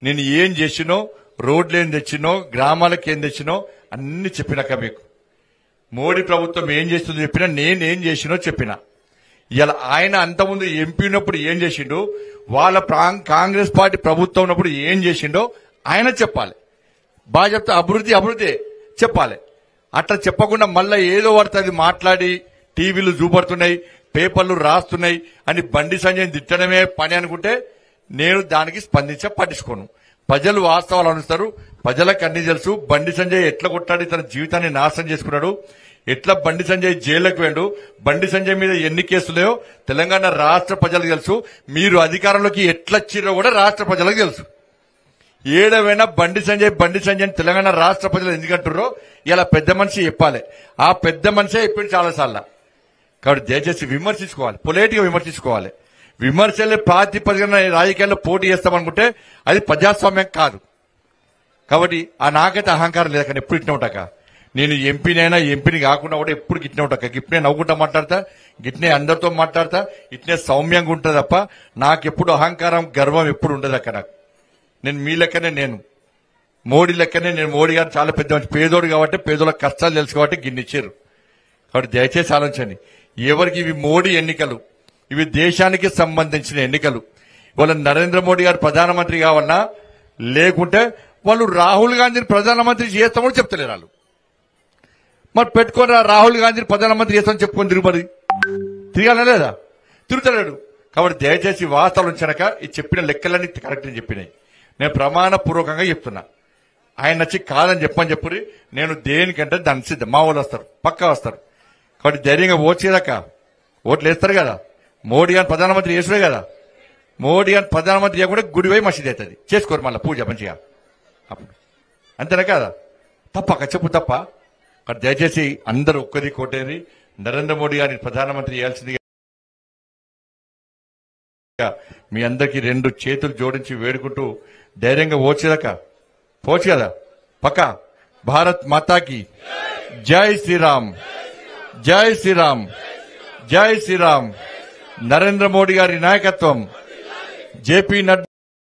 నేను ఏం చేసినో, రోడ్లు ఏం తెచ్చినో, గ్రామాలకు ఏం తెచ్చినో అన్ని చెప్పినాక మీకు మోడీ ప్రభుత్వం ఏం చేస్తుందో చెప్పినా, నేనేం చేసినో చెప్పినా. ఇలా ఆయన అంతకుముందు ఎంపీ ఉన్నప్పుడు ఏం చేసిండో, వాళ్ళ కాంగ్రెస్ పార్టీ ప్రభుత్వం ఉన్నప్పుడు ఏం చేసిండో ఆయన చెప్పాలి. బాగా చెప్తే అభివృద్ధి చెప్పాలి. అట్లా చెప్పకుండా మళ్ళా ఏదో పడుతుంది మాట్లాడి టీవీలు చూపడుతున్నాయి, పేపర్లు రాస్తున్నాయి అని బండి సంజయ్ తిట్టడమే పని అనుకుంటే నేను దానికి పట్టించుకోను. ప్రజలు వాస్తవాలు అనుస్తారు. ప్రజలకు అన్ని తెలుసు. బండి సంజయ్ ఎట్లా కొట్టాడి తన జీవితాన్ని నాశనం చేసుకున్నాడు, ఎట్లా బండి సంజయ్ జైలుకు వెళ్ళు, బండి సంజయ్ మీద ఎన్ని కేసులేయో తెలంగాణ రాష్ట్ర ప్రజలకు తెలుసు. మీరు అధికారంలోకి ఎట్లా వచ్చిరో కూడా రాష్ట్ర ప్రజలకు తెలుసు. ఏడవైనా బండి సంజయ్ తెలంగాణ రాష్ట్ర ప్రజలు ఎందుకంటారో ఇలా పెద్ద మనిషి చెప్పాలి. ఆ పెద్ద మనిషే చెప్పింది చాలాసార్లు. కాబట్టి దయచేసి విమర్శించుకోవాలి, పొలైట్ గా విమర్శించుకోవాలి. విమర్శలే ప్రాతిపదికన రాజకీయాల్లో పోటీ చేస్తామనుకుంటే అది ప్రజాస్వామ్యం కాదు. కాబట్టి నాకైతే అహంకారం లేదు. కానీ ఎప్పుడు ఇట్నే ఉంటాక నేను ఎంపీని కాకుండా కూడా ఎప్పుడు గిట్నే ఉంటాక, గిట్నే నవ్వుకుంటా మాట్లాడతా, గిట్నే అందరితో మాట్లాడతా, ఇట్నే సౌమ్యంగా ఉంటుంది తప్ప నాకెప్పుడు అహంకారం గర్వం ఎప్పుడు ఉండదు అక్కడ. నేను మీ లెక్కనే, నేను మోడీ లెక్కనే. నేను మోడీ గారు చాలా పెద్ద మంచి పేదోడు కాబట్టి, పేదోళ్ళ కష్టాలు తెలుసు కాబట్టి గిన్నిచ్చారు. కాబట్టి దయచేసి ఆలోచించండి. ఎవరికి ఇవి మోడీ ఎన్నికలు, ఇవి దేశానికి సంబంధించిన ఎన్నికలు. వాళ్ళ నరేంద్ర మోడీ గారు ప్రధానమంత్రి కావాలన్నా, లేకుంటే వాళ్ళు రాహుల్ గాంధీని ప్రధానమంత్రి చేస్తామని చెప్తలేరు. వాళ్ళు మరి పెట్టుకొని రాహుల్ గాంధీని ప్రధానమంత్రి చేస్తామని చెప్పుకొని తిరగాల లేదా? తిరుగుతలేడు. కాబట్టి దయచేసి వాస్తవాలు ఉంచనక ఈ చెప్పిన లెక్కలన్నీ కరెక్ట్ అని చెప్పినాయి. నేను ప్రమాణపూర్వకంగా చెప్తున్నా. ఆయన వచ్చి కాదని చెప్పురి. నేను దేనికంటే దాన్ని సిద్ధం. మా వాళ్ళు వస్తారు, పక్కా వస్తారు. కాబట్టి ధైర్యంగా ఓట్లేదాక ఓట్లు వేస్తారు కదా. మోడీ గారిని ప్రధానమంత్రి చేసుడే కదా. మోడీ గారిని ప్రధానమంత్రి చేయకుండా గుడివై మసీద్ అవుతుంది. చేసుకోరు మళ్ళీ పూజ మంచిగా. అంతేనా కదా? తప్పక చెప్పు తప్ప. కాబట్టి దయచేసి అందరూ ఒక్కది కోటేరి నరేంద్ర మోడీ గారిని ప్రధానమంత్రి చేయాల్సిందిగా మీ అందరికీ రెండు చేతులు జోడించి వేడుకుంటూ ధైర్యంగా ఓచేదాక పోవచ్చు కదా. పక్క. భారత్ మాతాకి జై శ్రీరామ్, జై శ్రీరామ్, జై శ్రీరామ్. నరేంద్ర మోడీ గారి నాయకత్వం, జేపీ నడ్డా